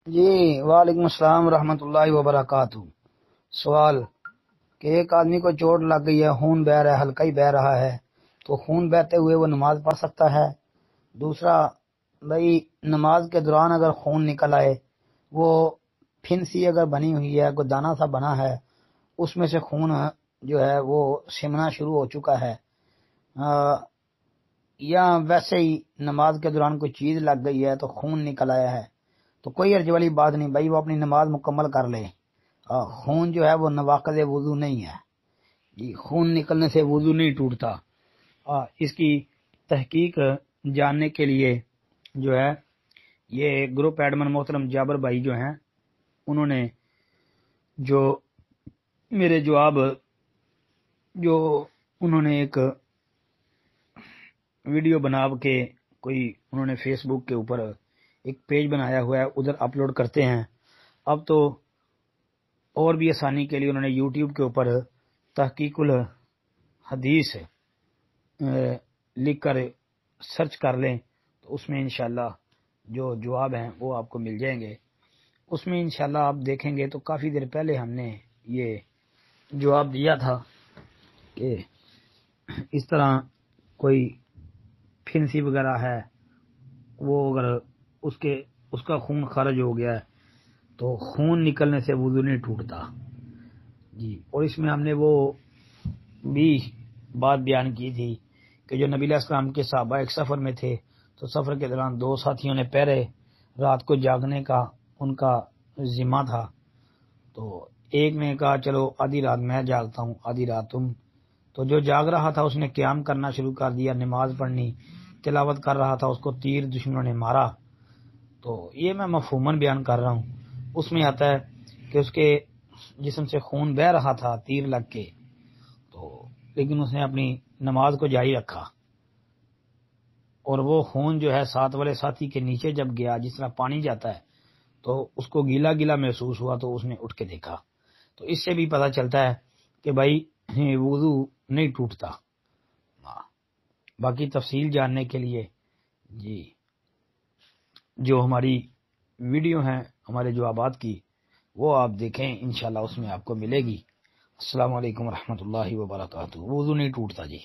جی وعلیکم السلام ورحمۃ اللہ وبرکاتہ۔ سوال کہ ایک آدمی کو چوٹ لگ گئی ہے، خون بہ رہا ہے، ہلکا ہی بہ رہا ہے، تو خون بہتے ہوئے وہ نماز پڑھ سکتا ہے؟ دوسرا، بھائی نماز کے دوران اگر خون نکل آئے، وہ پھنسی اگر بنی ہوئی ہے، کوئی دانہ سا بنا ہے، اس میں سے خون جو ہے وہ سمنا شروع ہو چکا ہے، یا ویسے ہی نماز کے دوران کوئی چیز لگ گئی ہے تو خون نکل آیا ہے، تو کوئی حرج والی بات نہیں بھائی، وہ اپنی نماز مکمل کر لے۔ خون جو ہے وہ نواقض وضو نہیں ہے جی، خون نکلنے سے وضو نہیں ٹوٹتا۔ اس کی تحقیق جاننے کے لیے جو ہے یہ گروپ ایڈمن محترم جابر بھائی جو ہیں، انہوں نے جو میرے جواب جو انہوں نے ایک ویڈیو بنا کے کوئی انہوں نے فیس بک کے اوپر ایک پیج بنایا ہوا ہے، ادھر اپلوڈ کرتے ہیں۔ اب تو اور بھی آسانی کے لیے انہوں نے یوٹیوب کے اوپر تحقیق الحدیث لکھ کر سرچ کر لیں تو اس میں انشاءاللہ جو جواب ہیں وہ آپ کو مل جائیں گے۔ اس میں انشاءاللہ آپ دیکھیں گے تو کافی دیر پہلے ہم نے یہ جواب دیا تھا کہ اس طرح کوئی پھنسی وغیرہ ہے، وہ اگر اس کا خون خارج ہو گیا ہے تو خون نکلنے سے وضو نہیں ٹوٹتا جی۔ اور اس میں ہم نے وہ بھی بات بیان کی تھی کہ جو نبی علیہ السلام کے صحابہ ایک سفر میں تھے، تو سفر کے دوران دو ساتھیوں نے پہرے رات کو جاگنے کا ان کا ذمہ تھا، تو ایک نے کہا چلو آدھی رات میں جاگتا ہوں، آدھی رات تم۔ تو جو جاگ رہا تھا اس نے قیام کرنا شروع کر دیا، نماز پڑھنی، تلاوت کر رہا تھا، اس کو تیر دشمنوں نے مارا۔ تو یہ میں مفہوماً بیان کر رہا ہوں، اس میں آتا ہے کہ اس کے جسم سے خون بہ رہا تھا تیر لگ کے، تو لیکن اس نے اپنی نماز کو جاری رکھا، اور وہ خون جو ہے ساتھ والے ساتھی کے نیچے جب گیا، جس طرح پانی جاتا ہے، تو اس کو گیلا گیلا محسوس ہوا، تو اس نے اٹھ کے دیکھا۔ تو اس سے بھی پتہ چلتا ہے کہ بھائی وضو نہیں ٹوٹتا۔ باقی تفصیل جاننے کے لیے جی جو ہماری ویڈیو ہیں ہمارے جوابات کی، وہ آپ دیکھیں، انشاءاللہ اس میں آپ کو ملے گی۔ السلام علیکم ورحمۃ اللہ وبرکاتہ۔ وضو نہیں ٹوٹتا جی۔